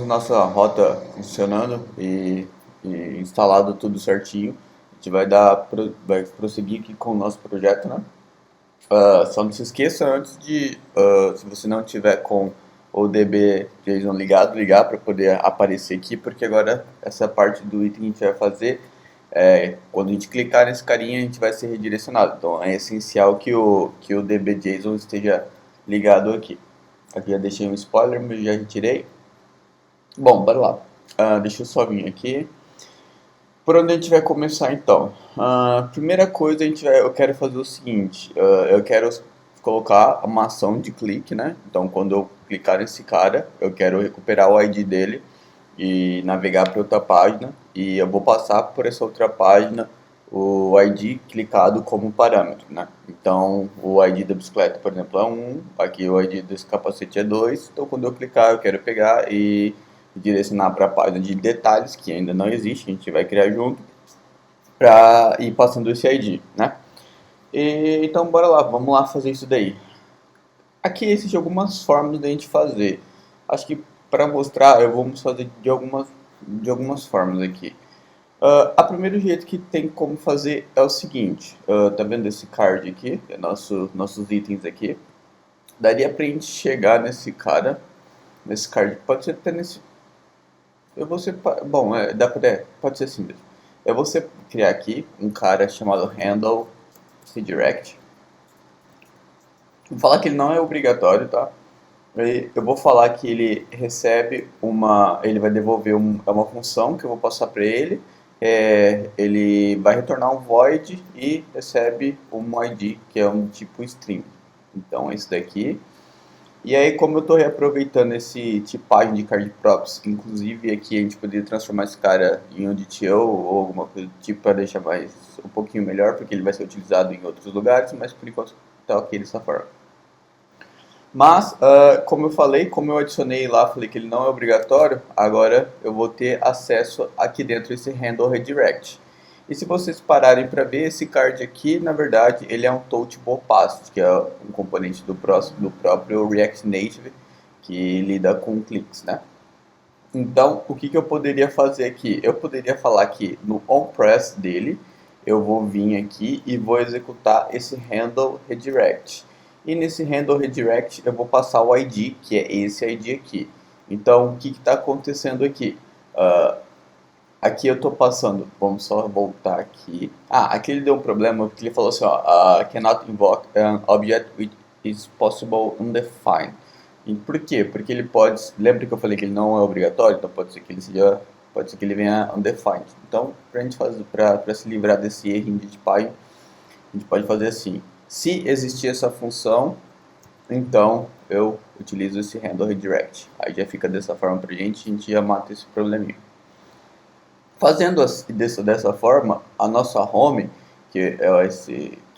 com nossa rota funcionando e instalado tudo certinho, a gente vai prosseguir aqui com o nosso projeto, né? Só não se esqueça antes de, se você não tiver com o DB JSON ligado, ligar para poder aparecer aqui, porque agora essa parte do item que a gente vai fazer, quando a gente clicar nesse carinha, a gente vai ser redirecionado. Então é essencial que o DB JSON esteja ligado aqui. Aqui já deixei um spoiler, mas já retirei. Bom, bora lá. Deixa eu só vir aqui. Por onde a gente vai começar então? Primeira coisa, eu quero fazer o seguinte: eu quero colocar uma ação de clique, né? Então, quando eu clicar nesse cara, eu quero recuperar o ID dele e navegar para outra página. E eu vou passar por essa outra página o ID clicado como parâmetro, né? Então, o ID da bicicleta, por exemplo, é 1, aqui o ID desse capacete é 2. Então, quando eu clicar, eu quero pegar e direcionar para a página de detalhes, que ainda não existe, a gente vai criar junto, para ir passando esse ID, né? Então, bora lá, vamos lá fazer isso daí. Aqui existem algumas formas da gente fazer. Acho que para mostrar, eu vou fazer de algumas formas aqui. A primeiro jeito que tem como fazer é o seguinte, tá vendo esse card aqui, nossos itens aqui, daria pra gente chegar nesse cara, nesse card, pode ser até nesse, eu vou ser, bom, pode ser assim mesmo, eu vou criar aqui um cara chamado handle redirect, vou falar que ele não é obrigatório, tá? Eu vou falar que ele recebe ele vai devolver uma função que eu vou passar para ele. Ele vai retornar um void e recebe um ID que é um tipo string. Então, esse daqui. E aí, como eu estou reaproveitando esse tipagem de card props, inclusive aqui a gente poderia transformar esse cara em um DTO ou alguma coisa do tipo para deixar mais um pouquinho melhor, porque ele vai ser utilizado em outros lugares, mas por enquanto está ok dessa forma. Mas, como eu falei, como eu adicionei lá, falei que ele não é obrigatório, agora eu vou ter acesso aqui dentro desse handle redirect. E se vocês pararem para ver, esse card aqui, na verdade, ele é um touchable path, que é um componente do próprio React Native, que lida com cliques, né? Então, o que eu poderia fazer aqui? Eu poderia falar que no onPress dele, eu vou vir aqui e vou executar esse handle redirect. E nesse handle redirect eu vou passar o ID, que é esse ID aqui. Então, o que está acontecendo aqui? Aqui eu estou passando, vamos só voltar aqui. Aqui ele deu um problema, porque ele falou assim, ó, cannot invoke an object which is possible undefined. E por quê? Porque ele pode, lembra que eu falei que ele não é obrigatório, então pode ser que ele venha undefined. Então, para se livrar desse erro de tipagem, a gente pode fazer assim. Se existir essa função, então eu utilizo esse handle redirect. Aí já fica dessa forma pra gente, a gente já mata esse probleminha. Fazendo dessa forma, a nossa home, que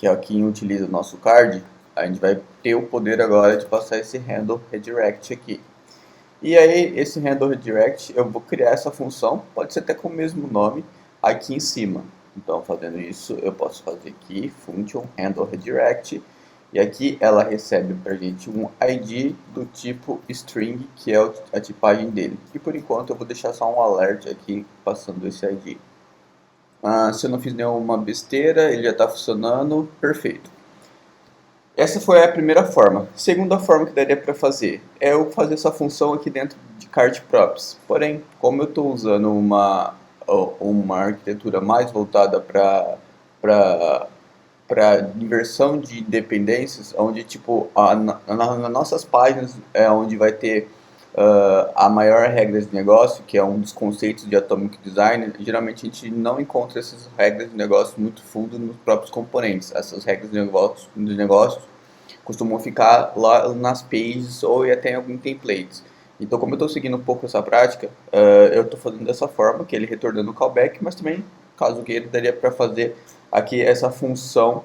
é quem utiliza o nosso card, a gente vai ter o poder agora de passar esse handle redirect aqui. E aí, esse handle redirect, eu vou criar essa função, pode ser até com o mesmo nome, aqui em cima. Então, fazendo isso, eu posso fazer aqui, function handle redirect, e aqui ela recebe para a gente um ID do tipo string, que é a tipagem dele. E por enquanto eu vou deixar só um alert aqui, passando esse ID. Se eu não fiz nenhuma besteira, ele já está funcionando, perfeito. Essa foi a primeira forma. Segunda forma que daria para fazer é eu fazer essa função aqui dentro de card props. Porém, como eu estou usando uma arquitetura mais voltada para inversão de dependências, onde tipo nas nossas páginas é onde vai ter a maior regra de negócio, que é um dos conceitos de Atomic Design. Geralmente a gente não encontra essas regras de negócio muito fundo nos próprios componentes. Essas regras de negócio costumam ficar lá nas pages ou até em algum templates. Então, como eu estou seguindo um pouco essa prática, eu estou fazendo dessa forma, que ele retornando o callback, mas também, caso queira, daria para fazer aqui essa função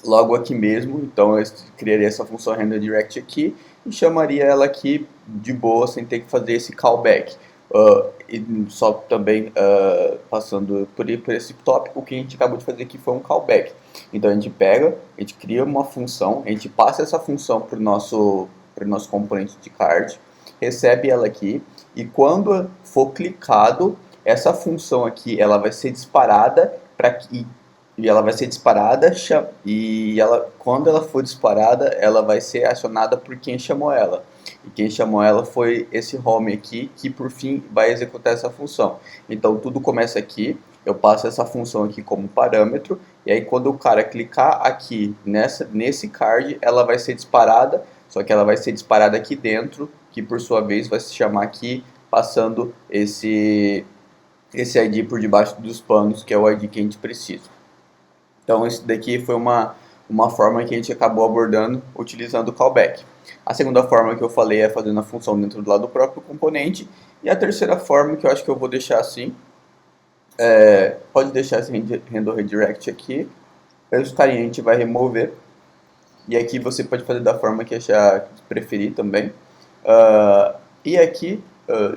logo aqui mesmo. Então, eu criaria essa função renderDirect aqui e chamaria ela aqui de boa, sem ter que fazer esse callback. E só também passando por esse tópico, o que a gente acabou de fazer aqui foi um callback. Então a gente pega, a gente cria uma função, a gente passa essa função para o nosso componente de card, recebe ela aqui, e quando for clicado, essa função aqui ela vai ser disparada e ela vai ser disparada e ela, quando ela for disparada, ela vai ser acionada por quem chamou ela. E quem chamou ela foi esse home aqui, que por fim vai executar essa função. Então tudo começa aqui, eu passo essa função aqui como parâmetro, e aí quando o cara clicar aqui nesse card, ela vai ser disparada, só que ela vai ser disparada aqui dentro, que por sua vez vai se chamar aqui, passando esse ID por debaixo dos panos, que é o ID que a gente precisa. Então, isso daqui foi uma forma que a gente acabou abordando utilizando o callback. A segunda forma que eu falei é fazendo a função dentro do lado do próprio componente. E a terceira forma, que eu acho que eu vou deixar assim, pode deixar esse handle redirect aqui. Esse carinha a gente vai remover. E aqui você pode fazer da forma que achar que preferir também. E aqui,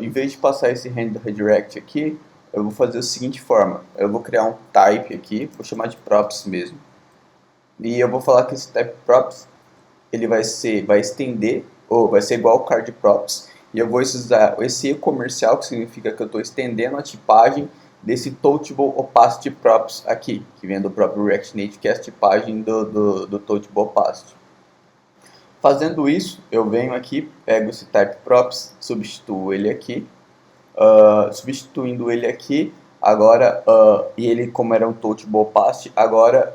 em vez de passar esse handle redirect aqui, eu vou fazer da seguinte forma. Eu vou criar um type aqui, vou chamar de props mesmo. E eu vou falar que esse type props ele vai estender, ou vai ser igual ao card props. E eu vou usar esse comercial, que significa que eu estou estendendo a tipagem desse touchable opacity props aqui, que vem do próprio React Native, que é a tipagem do touchable opacity. Fazendo isso, eu venho aqui, pego esse type props, substituo ele aqui, substituindo ele aqui, agora, e ele como era um touchable opacity, agora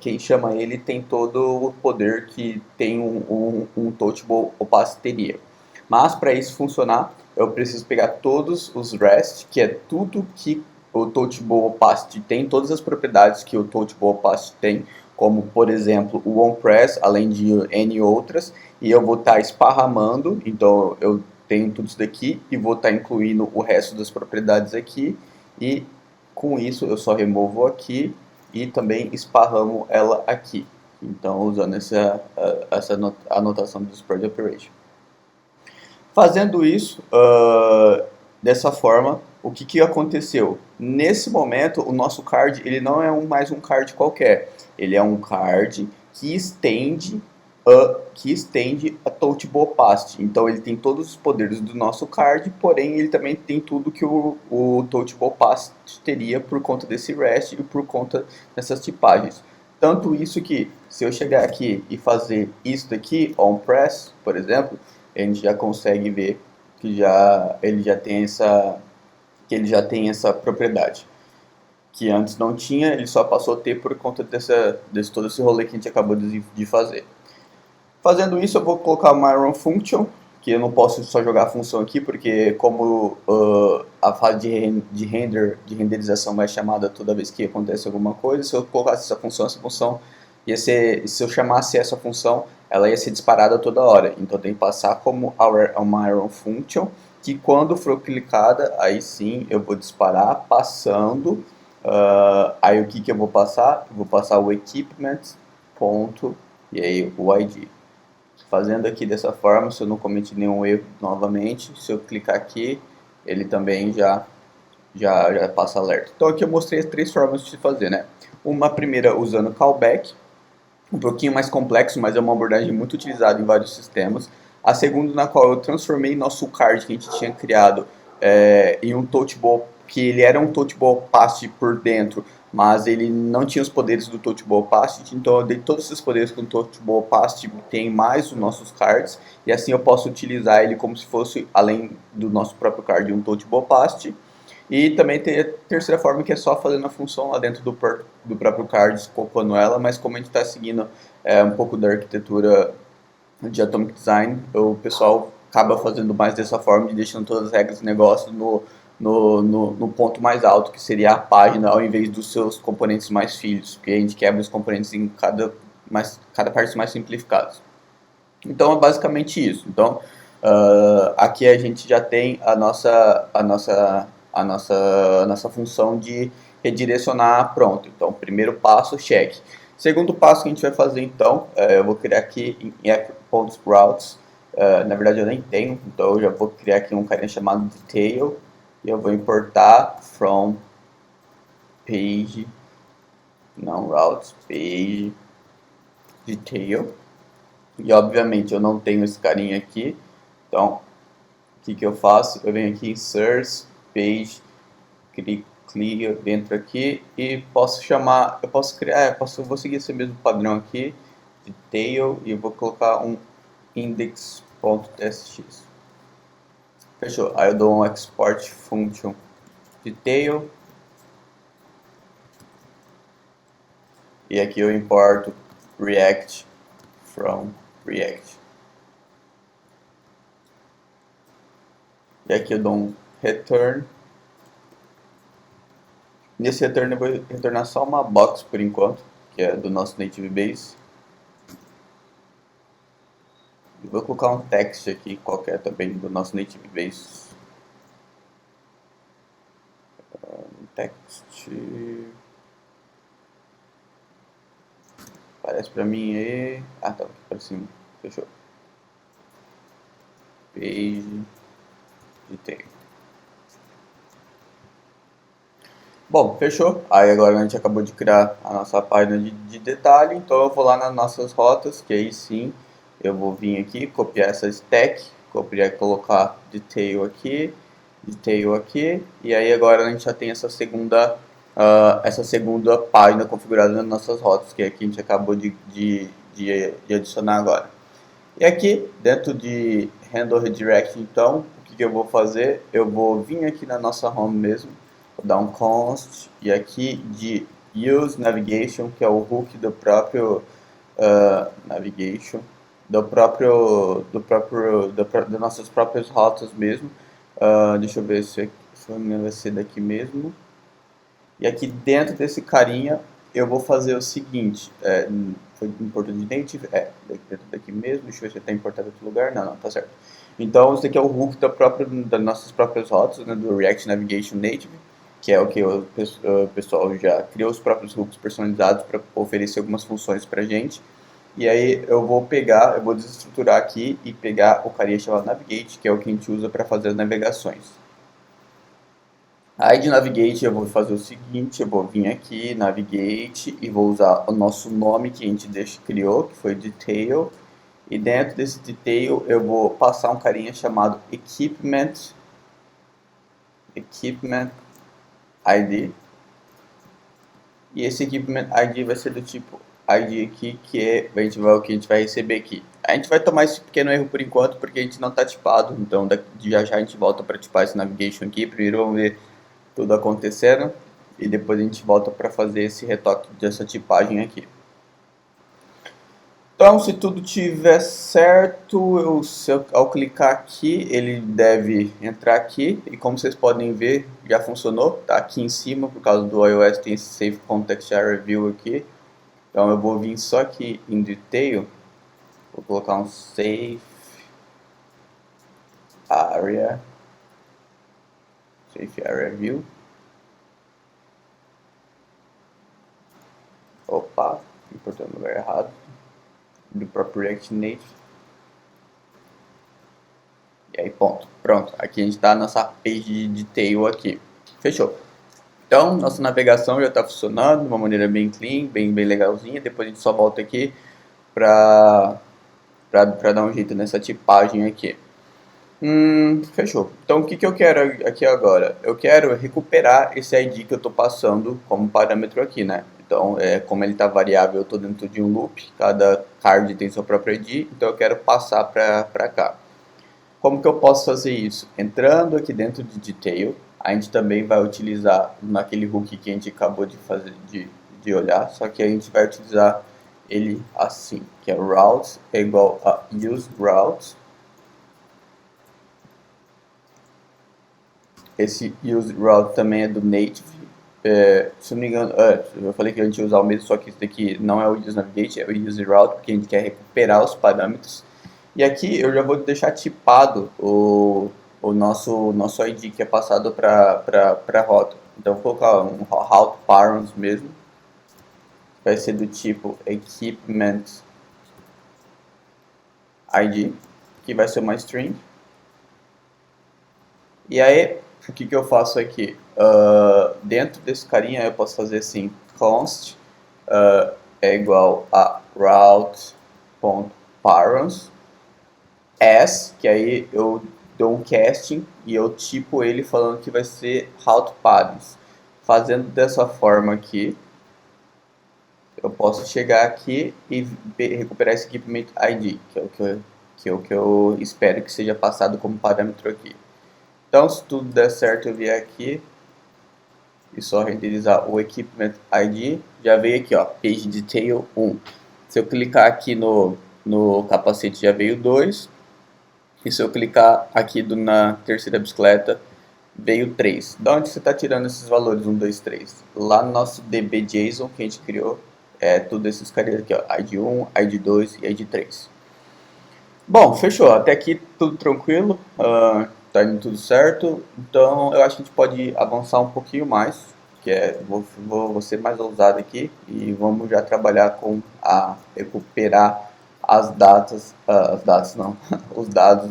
quem chama ele tem todo o poder que tem um touchable opacity teria. Mas para isso funcionar, eu preciso pegar todos os REST, que é tudo que o touchable opacity tem, todas as propriedades que o touchable opacity tem, como por exemplo o onPress, além de N outras, e eu vou estar esparramando, então eu tenho tudo isso daqui e vou estar incluindo o resto das propriedades aqui, e com isso eu só removo aqui e também esparramo ela aqui. Então usando essa anotação do spread operation. Fazendo isso dessa forma, o que aconteceu? Nesse momento, o nosso card ele não é mais um card qualquer. Ele é um card que estende a touchable opacity. Então ele tem todos os poderes do nosso card, porém ele também tem tudo que o touchable opacity teria por conta desse REST e por conta dessas tipagens. Tanto isso que, se eu chegar aqui e fazer isso daqui, onPress, por exemplo, a gente já consegue ver que ele já tem essa propriedade. Que antes não tinha, ele só passou a ter por conta desse todo esse rolê que a gente acabou de fazer. Fazendo isso, eu vou colocar uma iron function, que eu não posso só jogar a função aqui, porque como a fase de renderização vai chamada toda vez que acontece alguma coisa, se eu colocasse essa função se eu chamasse essa função, ela ia ser disparada toda hora. Então tem que passar como uma iron function, que quando for clicada, aí sim eu vou disparar passando. Aí o que eu vou passar? Eu vou passar o equipment, ponto, e aí o ID. Fazendo aqui dessa forma, se eu não cometi nenhum erro novamente, se eu clicar aqui, ele também já passa alerta. Então aqui eu mostrei as três formas de se fazer, né? Uma primeira usando callback, um pouquinho mais complexo, mas é uma abordagem muito utilizada em vários sistemas. A segunda, na qual eu transformei nosso card que a gente tinha criado em um touchable, que ele era um touchable opacity por dentro, mas ele não tinha os poderes do touchable opacity, então eu dei todos esses poderes que o touchable opacity tem mais os nossos cards, e assim eu posso utilizar ele como se fosse, além do nosso próprio card, um touchable opacity. E também tem a terceira forma, que é só fazendo a função lá dentro do próprio card, escopando ela, mas como a gente está seguindo um pouco da arquitetura de Atomic Design, o pessoal acaba fazendo mais dessa forma, de deixando todas as regras do negócio no ponto mais alto, que seria a página, ao invés dos seus componentes mais filhos, porque a gente quebra os componentes em cada parte mais simplificados. Então é basicamente isso. Então aqui a gente já tem a nossa função de redirecionar pronto. Então primeiro passo, check. Segundo passo que a gente vai fazer então, eu vou criar aqui em app.routes, na verdade eu nem tenho, então eu já vou criar aqui um carinha chamado detail, e eu vou importar from page, não routes, page, detail, e obviamente eu não tenho esse carinha aqui, então que eu faço? Eu venho aqui em Source, Page, clico, entro aqui e posso chamar, eu posso criar, vou seguir esse mesmo padrão aqui, detail, e eu vou colocar um index.txt. Fechou. Aí eu dou um export function detail. E aqui eu importo React from React. E aqui eu dou um return. Nesse return eu vou retornar só uma box por enquanto, que é do nosso native base. E vou colocar um text aqui qualquer também do nosso native base. Text. Aparece pra mim aí. Ah, tá aqui pra cima. Fechou. Page. Detail. Bom, fechou. Aí agora a gente acabou de criar a nossa página de detalhe. Então eu vou lá nas nossas rotas, que aí sim eu vou vir aqui, copiar essa stack, copiar e colocar detail aqui, e aí agora a gente já tem essa segunda página configurada nas nossas rotas, que é a que a gente acabou de adicionar agora. E aqui, dentro de Handle Redirect, então, o que eu vou fazer? Eu vou vir aqui na nossa home mesmo, vou dar um const, e aqui de Use Navigation, que é o hook do próprio Navigation, das nossas próprias rotas mesmo. Deixa eu ver se vai ser daqui mesmo. E aqui dentro desse carinha, eu vou fazer o seguinte, foi importado de native, dentro daqui mesmo, deixa eu ver se está importado em outro lugar, não, tá certo. Então, isso aqui é o hook das nossas próprias rotas, né, do React Navigation Native, que é o que o pessoal já criou os próprios hooks personalizados para oferecer algumas funções para a gente. E aí eu vou desestruturar aqui e pegar o carinha chamado Navigate, que é o que a gente usa para fazer as navegações. Aí de Navigate eu vou fazer o seguinte, eu vou vir aqui, Navigate, e vou usar o nosso nome que a gente criou, que foi Detail. E dentro desse Detail eu vou passar um carinha chamado Equipment ID. E esse Equipment ID vai ser do tipo ID aqui, que é o que a gente vai receber aqui. A gente vai tomar esse pequeno erro por enquanto, porque a gente não está tipado, então já já a gente volta para tipar esse Navigation aqui. Primeiro vamos ver tudo acontecendo e depois a gente volta para fazer esse retoque dessa tipagem aqui. Então, se tudo tiver certo, ao clicar aqui, ele deve entrar aqui e como vocês podem ver, já funcionou, tá aqui em cima, por causa do iOS tem esse Save Context Area View aqui. Então eu vou vir só aqui em Detail, vou colocar um Save Area View. Opa, importei no lugar errado. Do próprio React Native. E aí pronto, aqui a gente está na nossa page de detail aqui. Fechou. Então, nossa navegação já está funcionando de uma maneira bem clean, bem legalzinha. Depois a gente só volta aqui para dar um jeito nessa tipagem aqui. Fechou. Então, o que eu quero aqui agora? Eu quero recuperar esse ID que eu estou passando como parâmetro aqui, né? Então, como ele está variável, eu estou dentro de um loop, cada card tem seu próprio ID, então eu quero passar para cá. Como que eu posso fazer isso? Entrando aqui dentro de Detail, a gente também vai utilizar naquele hook que a gente acabou de fazer, de olhar, só que a gente vai utilizar ele assim, que é routes é igual a use routes. Esse use route também é do native. Se não me engano, eu falei que a gente ia usar o mesmo, só que isso daqui não é o use navigate, é o use route, porque a gente quer recuperar os parâmetros. E aqui eu já vou deixar tipado o nosso ID que é passado para a rota. Então vou colocar um route params mesmo. Vai ser do tipo equipment ID, que vai ser uma string. E aí, o que eu faço aqui? Dentro desse carinha eu posso fazer assim, const é igual a route.params as, que aí eu dou um casting e eu tipo ele falando que vai ser route paths. Fazendo dessa forma aqui, eu posso chegar aqui e recuperar esse Equipment ID, que é o que eu espero que seja passado como parâmetro aqui. Então, se tudo der certo, eu vier aqui e só renderizar o Equipment ID, já veio aqui, ó, Page Detail 1. Se eu clicar aqui no capacete, já veio 2. E se eu clicar aqui na terceira bicicleta, veio 3. Da onde você está tirando esses valores 1, 2, 3? Lá no nosso DB.json que a gente criou, tudo esses caras aqui, ó, ID1, ID2 e ID3. Bom, fechou. Até aqui tudo tranquilo, tá indo tudo certo. Então eu acho que a gente pode avançar um pouquinho mais, vou ser mais ousado aqui e vamos já trabalhar com a recuperar as datas não, os dados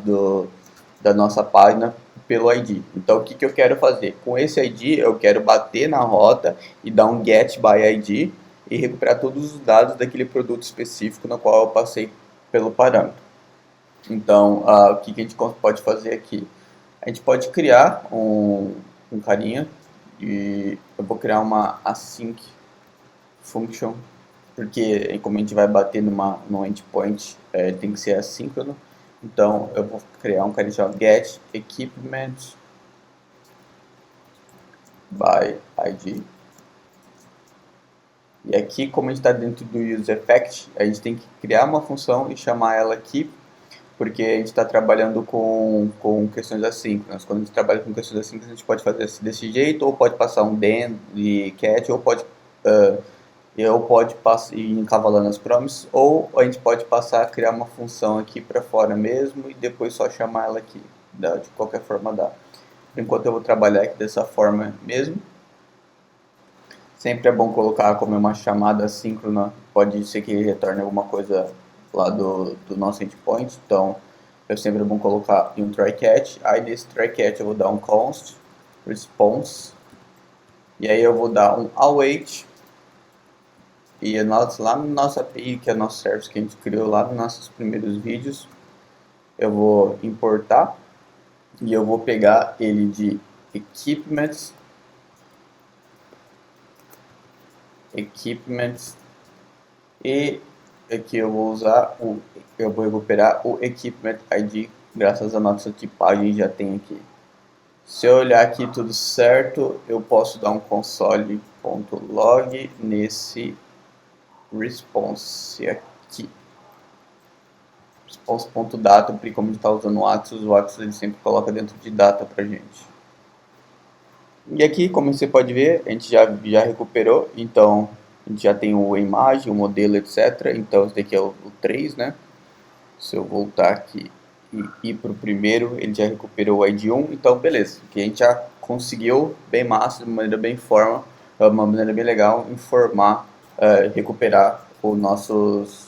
da nossa página pelo ID. Então o que eu quero fazer? Com esse ID eu quero bater na rota e dar um get by ID e recuperar todos os dados daquele produto específico no qual eu passei pelo parâmetro. Então, o que a gente pode fazer aqui? A gente pode criar um carinha e eu vou criar uma async function, porque como a gente vai bater no endpoint, tem que ser assíncrono. Então, eu vou criar um carinha chamado get equipment by ID. E aqui, como a gente está dentro do useEffect, a gente tem que criar uma função e chamar ela aqui, porque a gente está trabalhando com questões assíncronas. Quando a gente trabalha com questões assíncronas, a gente pode fazer desse jeito, ou pode passar um then e cat, ou pode ir encavalando as promises, ou a gente pode passar a criar uma função aqui para fora mesmo e depois só chamar ela aqui. De qualquer forma dá. Por enquanto eu vou trabalhar aqui dessa forma mesmo. Sempre é bom colocar como uma chamada assíncrona, pode ser que retorne alguma coisa lá do nosso endpoint, então é sempre bom colocar em um try-catch. Aí nesse try-catch eu vou dar um const response, e aí eu vou dar um await, e lá no nosso API, que é o nosso service que a gente criou lá nos nossos primeiros vídeos, eu vou importar, e eu vou pegar ele de equipments e aqui eu vou recuperar o equipment ID graças à nossa tipagem já tem aqui. Se eu olhar aqui tudo certo, eu posso dar um console.log nesse response aqui. Response.data, porque como a gente está usando o Axis ele sempre coloca dentro de data pra gente. E aqui, como você pode ver, a gente já recuperou, então a gente já tem a imagem, o modelo, etc. Então esse daqui é o 3, né? Se eu voltar aqui e ir para o primeiro, ele já recuperou o ID1, então beleza. Aqui a gente já conseguiu bem massa, de maneira bem uma maneira bem legal, recuperar os nossos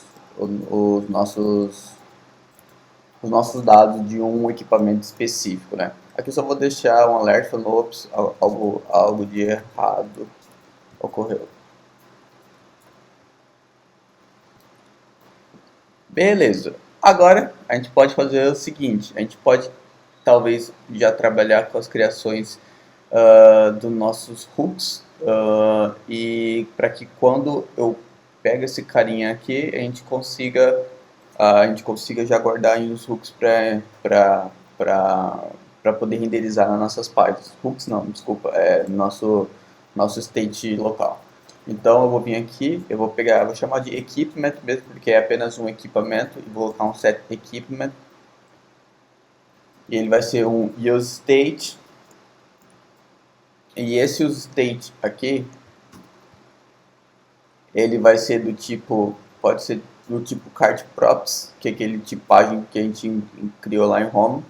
dados de um equipamento específico, né? Aqui eu só vou deixar um alerta falando, ops, algo de errado ocorreu. Beleza. Agora a gente pode fazer o seguinte, a gente pode talvez já trabalhar com as criações dos nossos hooks e para que quando eu pego esse carinha aqui a gente consiga já guardar em os hooks para poder renderizar nas nossas páginas. Hooks não, desculpa, nosso state local. Então eu vou vir aqui, vou chamar de equipment mesmo, porque é apenas um equipamento, e vou colocar um set equipment. E ele vai ser um useState. E esse useState aqui, ele vai ser do tipo, pode ser do tipo cardProps, que é aquele tipagem que a gente criou lá em Home.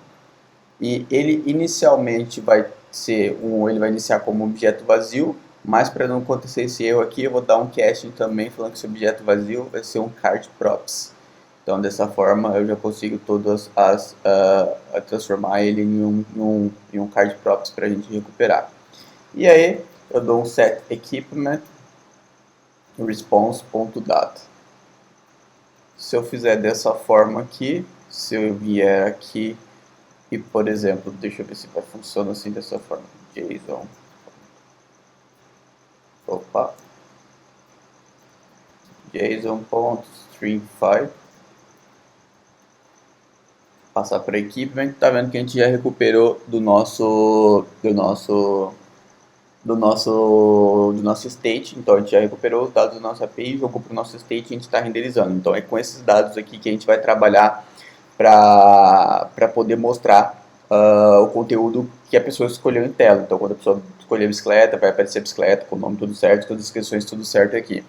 E ele inicialmente ele vai iniciar como objeto vazio, mas para não acontecer esse erro aqui, eu vou dar um casting também falando que esse objeto vazio vai ser um cardProps. Então dessa forma eu já consigo transformar ele em um cardProps para a gente recuperar. E aí eu dou um set equipment response.data. Se eu fizer dessa forma aqui, se eu vier aqui E, por exemplo, deixa eu ver se funciona assim dessa forma. JSON. Opa. JSON.string5. Passar para a equipe, a gente tá vendo que a gente já recuperou do nosso state. Então a gente já recuperou os dados da nossa API, jogou para o nosso state e a gente está renderizando. Então é com esses dados aqui que a gente vai trabalhar para poder mostrar o conteúdo que a pessoa escolheu em tela. Então quando a pessoa escolher a bicicleta, vai aparecer a bicicleta com o nome tudo certo, com as descrições tudo certo aqui.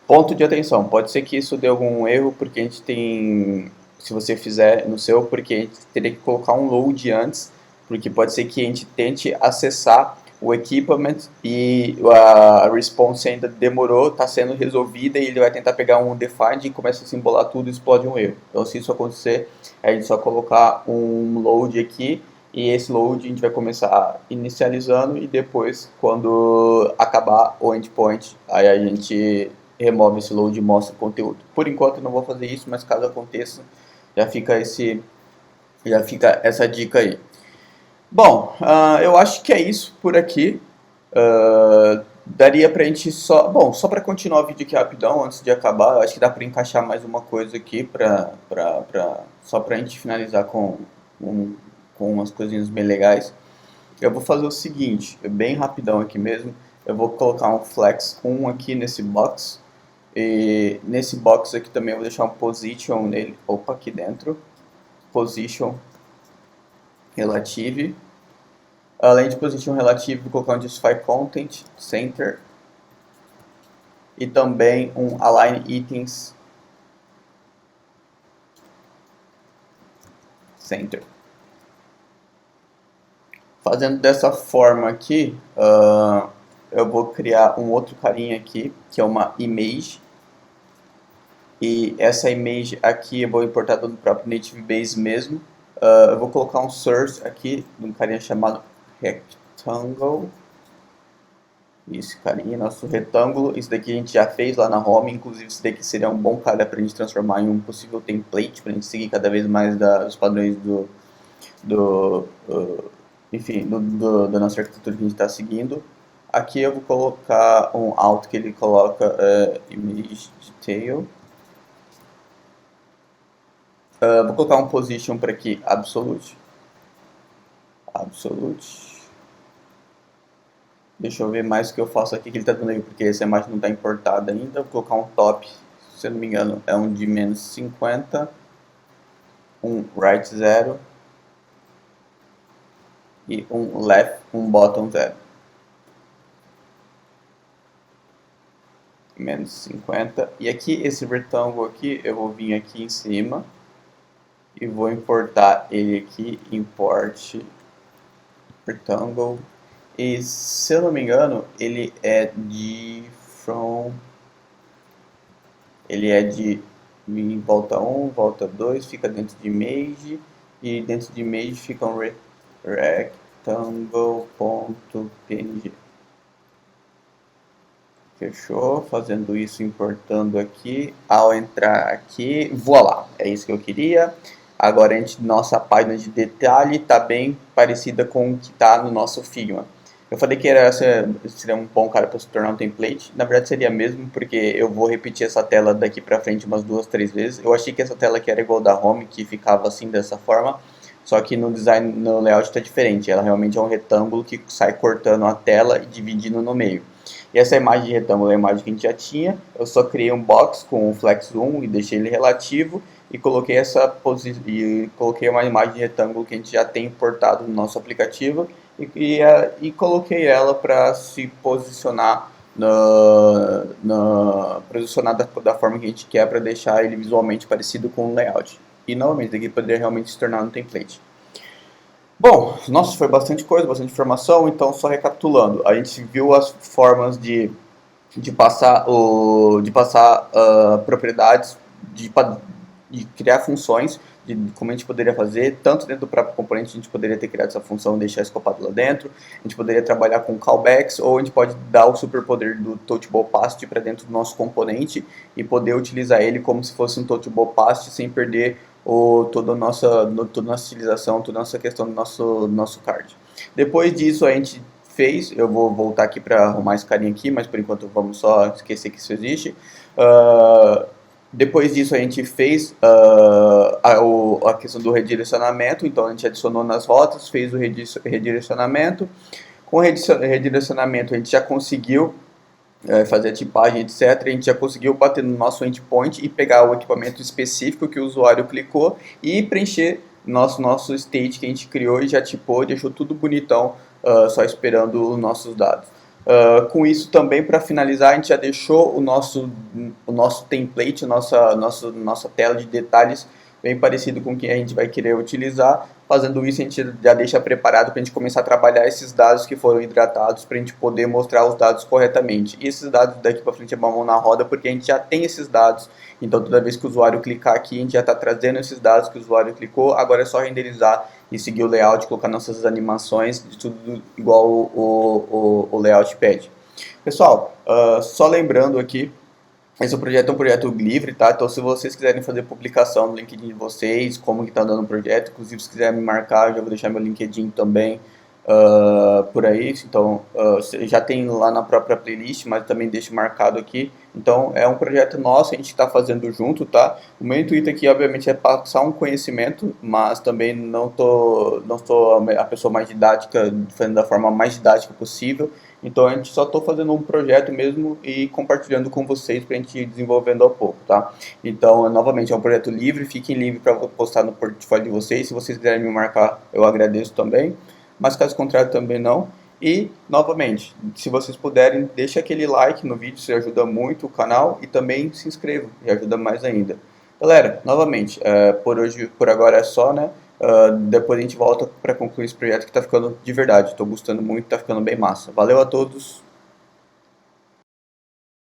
Ponto de atenção, pode ser que isso dê algum erro, porque a gente tem, se você fizer no seu, porque a gente teria que colocar um load antes, porque pode ser que a gente tente acessar o equipment e a response ainda demorou, está sendo resolvida e ele vai tentar pegar um undefined e começa a se embolar tudo e explode um erro. Então se isso acontecer, a gente só colocar um load aqui e esse load a gente vai começar inicializando e depois quando acabar o endpoint, aí a gente remove esse load e mostra o conteúdo. Por enquanto eu não vou fazer isso, mas caso aconteça, já fica essa dica aí. Bom, eu acho que é isso por aqui. Daria pra gente só para continuar o vídeo aqui rapidão, antes de acabar, eu acho que dá pra encaixar mais uma coisa aqui, só pra gente finalizar com umas coisinhas bem legais. Eu vou fazer o seguinte, bem rapidão aqui mesmo, eu vou colocar um flex 1 aqui nesse box, e nesse box aqui também eu vou deixar um position nele, aqui dentro, position relative. Além de position relative, vou colocar um justify content center e também um align items center. Fazendo dessa forma aqui, eu vou criar um outro carinha aqui, que é uma image. E essa image aqui eu vou importar do próprio Native Base mesmo. Eu vou colocar um source aqui, de um carinha chamado rectangle. Isso, carinha, nosso retângulo. Isso daqui a gente já fez lá na home. Inclusive, isso daqui seria um bom cara para a gente transformar em um possível template, para a gente seguir cada vez mais dos padrões da nossa arquitetura que a gente está seguindo. Aqui eu vou colocar um alt que ele coloca image detail. Vou colocar um position para aqui, absolute. Deixa eu ver mais o que eu faço aqui que ele está dando aí, porque essa imagem não está importada ainda. Vou colocar um top, se eu não me engano, é um de menos 50, um right 0 e um bottom 0. Menos 50. E aqui, esse retângulo aqui, eu vou vir aqui em cima e vou importar ele aqui, import rectangle. E se eu não me engano, ele é de volta 1, volta 2, fica dentro de image, e dentro de image fica um rectangle.png. Fechou, fazendo isso, importando aqui, ao entrar aqui, voilá, é isso que eu queria. Agora nossa página de detalhe está bem parecida com o que está no nosso Figma. Eu falei que seria um bom cara para se tornar um template, na verdade seria mesmo, porque eu vou repetir essa tela daqui para frente umas 2, 3 vezes. Eu achei que essa tela aqui era igual da home, que ficava assim dessa forma, só que no design, no layout está diferente, ela realmente é um retângulo que sai cortando a tela e dividindo no meio. E essa imagem de retângulo é a imagem que a gente já tinha, eu só criei um box com um flex zoom e deixei ele relativo, e coloquei uma imagem de retângulo que a gente já tem importado no nosso aplicativo e coloquei ela para se posicionar da forma que a gente quer, para deixar ele visualmente parecido com o layout. E novamente, aqui poderia realmente se tornar um template. Bom, nossa, foi bastante coisa, bastante informação, então só recapitulando, a gente viu as formas de passar propriedades, de criar funções, de como a gente poderia fazer, tanto dentro do próprio componente a gente poderia ter criado essa função e deixar escopado lá dentro, a gente poderia trabalhar com callbacks, ou a gente pode dar o superpoder do Touchable Past para dentro do nosso componente e poder utilizar ele como se fosse um Touchable Past sem perder toda a nossa utilização, toda a nossa questão do nosso card. Depois disso a gente fez, eu vou voltar aqui para arrumar esse carinha aqui, mas por enquanto vamos só esquecer que isso existe. Depois disso a gente fez a questão do redirecionamento, então a gente adicionou nas rotas, fez o redirecionamento. Com o redirecionamento a gente já conseguiu fazer a tipagem, etc. A gente já conseguiu bater no nosso endpoint e pegar o equipamento específico que o usuário clicou e preencher nosso state que a gente criou e já tipou, deixou tudo bonitão, só esperando os nossos dados. Com isso também, para finalizar, a gente já deixou o nosso template, nossa tela de detalhes bem parecido com o que a gente vai querer utilizar. Fazendo isso, a gente já deixa preparado para a gente começar a trabalhar esses dados que foram hidratados para a gente poder mostrar os dados corretamente. E esses dados daqui para frente é uma mão na roda porque a gente já tem esses dados. Então, toda vez que o usuário clicar aqui, a gente já está trazendo esses dados que o usuário clicou. Agora é só renderizar e seguir o layout, colocar nossas animações, tudo igual o layout pede. Pessoal, só lembrando aqui, esse projeto é um projeto livre, tá? Então, se vocês quiserem fazer publicação no LinkedIn de vocês, como que tá andando o projeto, inclusive se quiserem me marcar, eu já vou deixar meu LinkedIn também por aí. Então, já tem lá na própria playlist, mas também deixo marcado aqui. Então, é um projeto nosso, a gente está fazendo junto, tá? O meu intuito aqui, obviamente, é passar um conhecimento, mas também não sou a pessoa mais didática, fazendo da forma mais didática possível. Então, a gente só estou fazendo um projeto mesmo e compartilhando com vocês para a gente ir desenvolvendo ao pouco, tá? Então, novamente, é um projeto livre, fiquem livres para postar no portfólio de vocês. Se vocês quiserem me marcar, eu agradeço também, mas caso contrário também não. E, novamente, se vocês puderem, deixe aquele like no vídeo, isso ajuda muito o canal, e também se inscrevam, e ajuda mais ainda. Galera, novamente, por agora é só, né? Depois a gente volta para concluir esse projeto que está ficando de verdade. Estou gostando muito, está ficando bem massa. Valeu a todos!